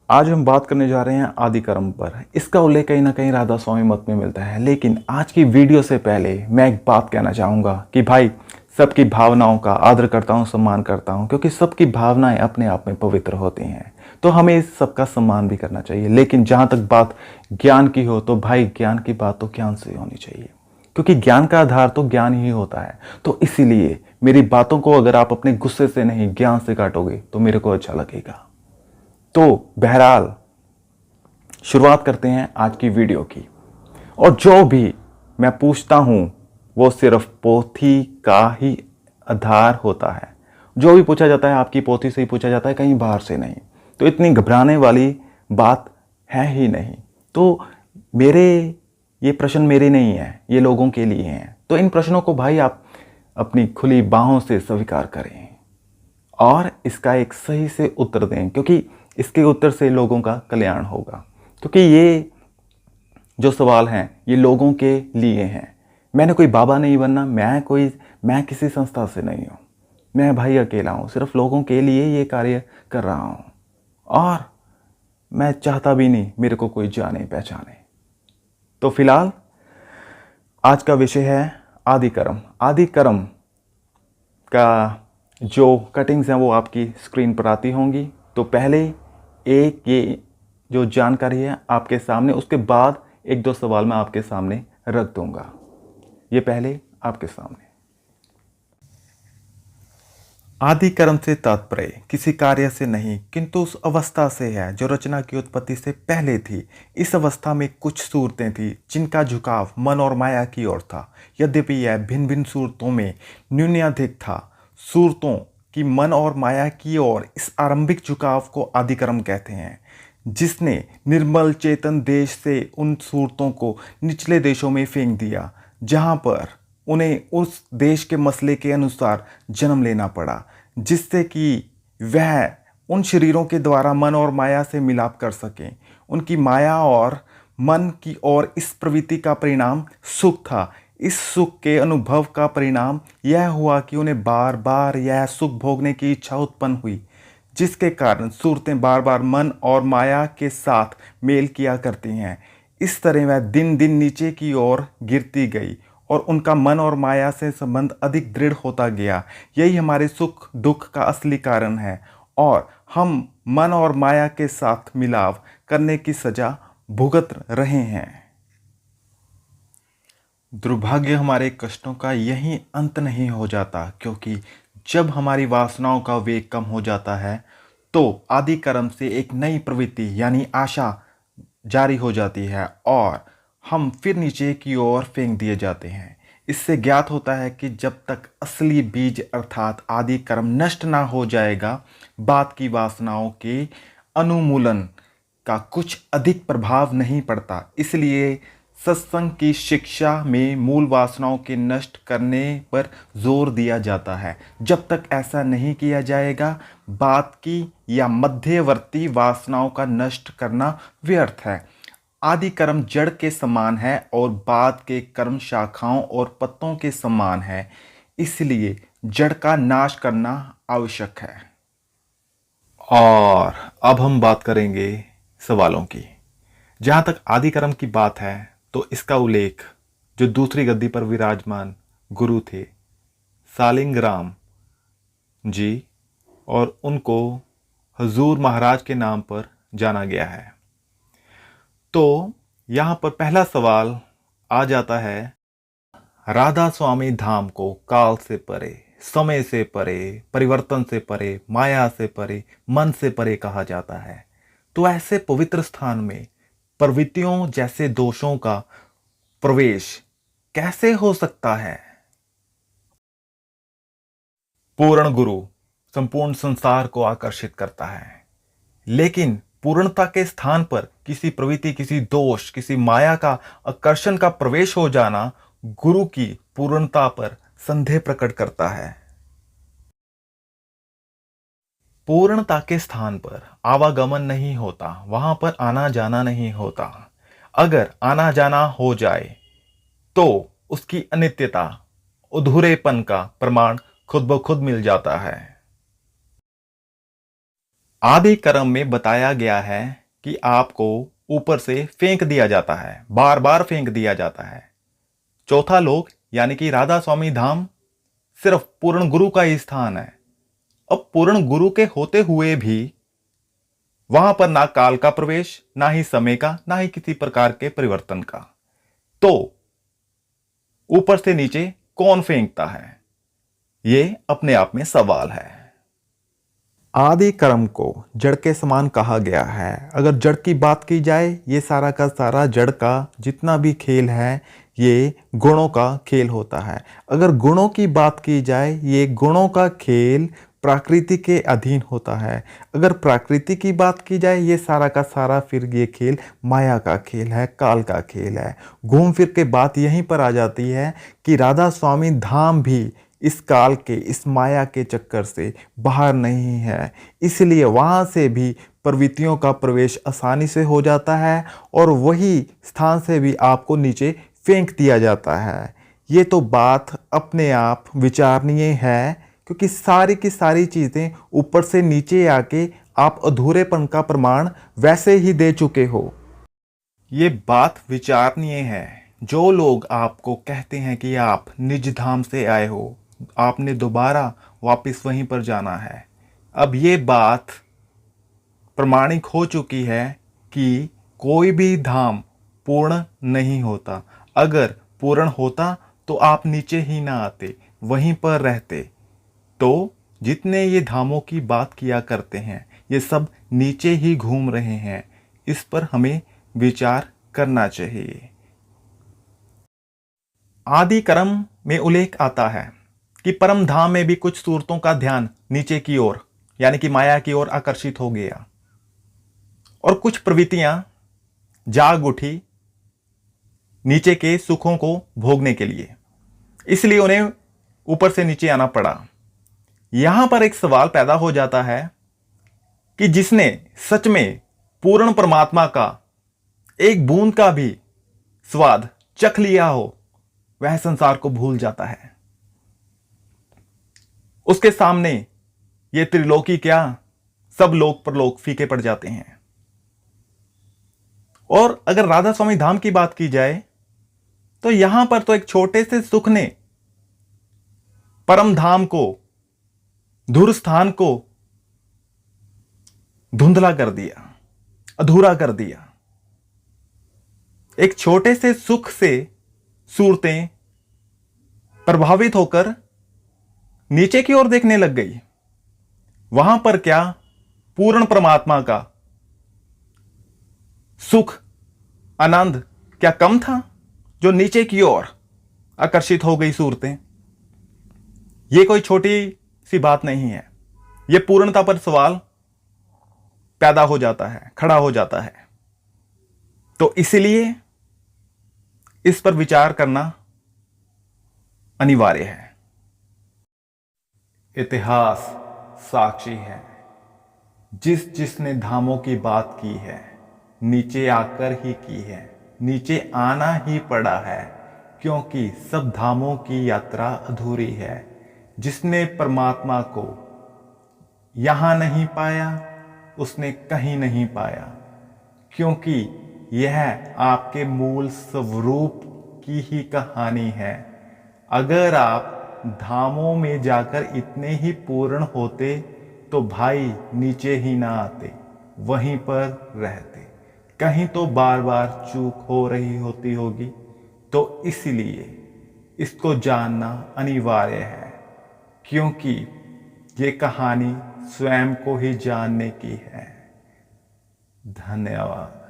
आज हम बात करने जा रहे हैं आदि कर्म पर। इसका उल्लेख कहीं ना कहीं राधा स्वामी मत में मिलता है, लेकिन आज की वीडियो से पहले मैं एक बात कहना चाहूँगा कि भाई सबकी भावनाओं का आदर करता हूँ, सम्मान करता हूँ, क्योंकि सबकी भावनाएं अपने आप में पवित्र होती हैं। तो हमें इस सबका सम्मान भी करना चाहिए। लेकिन जहाँ तक बात ज्ञान की हो तो भाई ज्ञान की बात तो ज्ञान से होनी चाहिए, क्योंकि ज्ञान का आधार तो ज्ञान ही होता है। तो इसीलिए मेरी बातों को अगर आप अपने गुस्से से नहीं ज्ञान से काटोगे तो मेरे को अच्छा लगेगा। तो बहरहाल शुरुआत करते हैं आज की वीडियो की। और जो भी मैं पूछता हूं वो सिर्फ पोथी का ही आधार होता है। जो भी पूछा जाता है आपकी पोथी से ही पूछा जाता है, कहीं बाहर से नहीं। तो इतनी घबराने वाली बात है ही नहीं। तो मेरे ये प्रश्न मेरे नहीं है, ये लोगों के लिए हैं। तो इन प्रश्नों को भाई आप अपनी खुली बाहों से स्वीकार करें और इसका एक सही से उत्तर दें, क्योंकि इसके उत्तर से लोगों का कल्याण होगा। क्योंकि ये जो सवाल हैं ये लोगों के लिए हैं। मैंने कोई बाबा नहीं बनना, मैं किसी संस्था से नहीं हूँ। मैं भाई अकेला हूँ, सिर्फ लोगों के लिए ये कार्य कर रहा हूँ। और मैं चाहता भी नहीं मेरे को कोई जाने पहचाने। तो फिलहाल आज का विषय है आदि कर्म। आदि कर्म का जो कटिंग्स हैं वो आपकी स्क्रीन पर आती होंगी। तो पहले एक ये जो जानकारी है आपके सामने, उसके बाद एक दो सवाल मैं आपके सामने रख दूंगा। ये पहले आपके सामने। आदि कर्म से तात्पर्य किसी कार्य से नहीं किंतु उस अवस्था से है जो रचना की उत्पत्ति से पहले थी। इस अवस्था में कुछ सूरतें थी जिनका झुकाव मन और माया की ओर था। यद्यपि यह भिन्न भिन्न सूरतों में न्यूनाधिक था। सूरतों की मन और माया की ओर इस आरंभिक झुकाव को आदि कर्म कहते हैं, जिसने निर्मल चेतन देश से उन सूरतों को निचले देशों में फेंक दिया, जहां पर उन्हें उस देश के मसले के अनुसार जन्म लेना पड़ा, जिससे कि वह उन शरीरों के द्वारा मन और माया से मिलाप कर सकें। उनकी माया और मन की ओर इस प्रवृत्ति का परिणाम सुख था। इस सुख के अनुभव का परिणाम यह हुआ कि उन्हें बार बार यह सुख भोगने की इच्छा उत्पन्न हुई, जिसके कारण सूरतें बार बार मन और माया के साथ मेल किया करती हैं। इस तरह वह दिन दिन नीचे की ओर गिरती गई और उनका मन और माया से संबंध अधिक दृढ़ होता गया। यही हमारे सुख दुख का असली कारण है और हम मन और माया के साथ मिलाव करने की सजा भुगत रहे हैं। दुर्भाग्य हमारे कष्टों का यही अंत नहीं हो जाता, क्योंकि जब हमारी वासनाओं का वेग कम हो जाता है तो आदि कर्म से एक नई प्रवृत्ति यानी आशा जारी हो जाती है और हम फिर नीचे की ओर फेंक दिए जाते हैं। इससे ज्ञात होता है कि जब तक असली बीज अर्थात आदि कर्म नष्ट ना हो जाएगा, बाद की वासनाओं के अनुमूलन का कुछ अधिक प्रभाव नहीं पड़ता। इसलिए सत्संग की शिक्षा में मूल वासनाओं के नष्ट करने पर जोर दिया जाता है। जब तक ऐसा नहीं किया जाएगा, बाद की या मध्यवर्ती वासनाओं का नष्ट करना व्यर्थ है। आदि कर्म जड़ के समान है और बाद के कर्म शाखाओं और पत्तों के समान है। इसलिए जड़ का नाश करना आवश्यक है। और अब हम बात करेंगे सवालों की। जहां तक आदि कर्म की बात है तो इसका उल्लेख जो दूसरी गद्दी पर विराजमान गुरु थे सालिंगराम जी, और उनको हजूर महाराज के नाम पर जाना गया है। तो यहाँ पर पहला सवाल आ जाता है, राधा स्वामी धाम को काल से परे, समय से परे, परिवर्तन से परे, माया से परे, मन से परे कहा जाता है। तो ऐसे पवित्र स्थान में प्रवृत्तियों जैसे दोषों का प्रवेश कैसे हो सकता है? पूर्ण गुरु संपूर्ण संसार को आकर्षित करता है, लेकिन पूर्णता के स्थान पर किसी प्रवृत्ति, किसी दोष, किसी माया का आकर्षण का प्रवेश हो जाना गुरु की पूर्णता पर संदेह प्रकट करता है। पूर्णता के स्थान पर आवागमन नहीं होता, वहां पर आना जाना नहीं होता। अगर आना जाना हो जाए तो उसकी अनित्यता, अधूरेपन का प्रमाण खुद ब खुद मिल जाता है। आदि कर्म में बताया गया है कि आपको ऊपर से फेंक दिया जाता है, बार बार फेंक दिया जाता है। चौथा लोक यानी कि राधा स्वामी धाम सिर्फ पूर्ण गुरु का ही स्थान है। अब पूर्ण गुरु के होते हुए भी वहां पर ना काल का प्रवेश, ना ही समय का, ना ही किसी प्रकार के परिवर्तन का। तो ऊपर से नीचे कौन फेंकता है, यह अपने आप में सवाल है। आदि कर्म को जड़ के समान कहा गया है। अगर जड़ की बात की जाए, ये सारा का सारा जड़ का जितना भी खेल है ये गुणों का खेल होता है। अगर गुणों की बात की जाए, ये गुणों का खेल प्रकृति के अधीन होता है। अगर प्रकृति की बात की जाए, ये सारा का सारा फिर ये खेल माया का खेल है, काल का खेल है। घूम फिर के बात यहीं पर आ जाती है कि राधा स्वामी धाम भी इस काल के, इस माया के चक्कर से बाहर नहीं है। इसलिए वहाँ से भी प्रवृत्तियों का प्रवेश आसानी से हो जाता है और वही स्थान से भी आपको नीचे फेंक दिया जाता है। ये तो बात अपने आप विचारणीय है, क्योंकि सारी की सारी चीज़ें ऊपर से नीचे आके आप अधूरेपन का प्रमाण वैसे ही दे चुके हो। ये बात विचारणीय है। जो लोग आपको कहते हैं कि आप निज धाम से आए हो, आपने दोबारा वापस वहीं पर जाना है, अब ये बात प्रमाणिक हो चुकी है कि कोई भी धाम पूर्ण नहीं होता। अगर पूर्ण होता तो आप नीचे ही ना आते, वहीं पर रहते। तो जितने ये धामों की बात किया करते हैं, ये सब नीचे ही घूम रहे हैं। इस पर हमें विचार करना चाहिए। आदि कर्म में उल्लेख आता है कि परम धाम में भी कुछ सूरतों का ध्यान नीचे की ओर यानी कि माया की ओर आकर्षित हो गया और कुछ प्रवृत्तियां जाग उठी नीचे के सुखों को भोगने के लिए, इसलिए उन्हें ऊपर से नीचे आना पड़ा। यहां पर एक सवाल पैदा हो जाता है कि जिसने सच में पूर्ण परमात्मा का एक बूंद का भी स्वाद चख लिया हो, वह संसार को भूल जाता है। उसके सामने ये त्रिलोकी क्या, सब लोक परलोक फीके पड़ जाते हैं। और अगर राधा स्वामी धाम की बात की जाए तो यहां पर तो एक छोटे से सुख ने परम धाम को, धुर स्थान को धुंधला कर दिया, अधूरा कर दिया। एक छोटे से सुख से सूरतें प्रभावित होकर नीचे की ओर देखने लग गई। वहां पर क्या पूर्ण परमात्मा का सुख, आनंद क्या कम था जो नीचे की ओर आकर्षित हो गई सूरतें? यह कोई छोटी सी बात नहीं है। यह पूर्णता पर सवाल पैदा हो जाता है, खड़ा हो जाता है। तो इसलिए इस पर विचार करना अनिवार्य है। इतिहास साक्षी है, जिसने धामों की बात की है, नीचे आकर ही की है, नीचे आना ही पड़ा है, क्योंकि सब धामों की यात्रा अधूरी है। जिसने परमात्मा को यहां नहीं पाया, उसने कहीं नहीं पाया, क्योंकि यह आपके मूल स्वरूप की ही कहानी है। अगर आप धामों में जाकर इतने ही पूर्ण होते तो भाई नीचे ही ना आते, वहीं पर रहते। कहीं तो बार बार चूक हो रही होती होगी। तो इसलिए इसको जानना अनिवार्य है, क्योंकि ये कहानी स्वयं को ही जानने की है। धन्यवाद।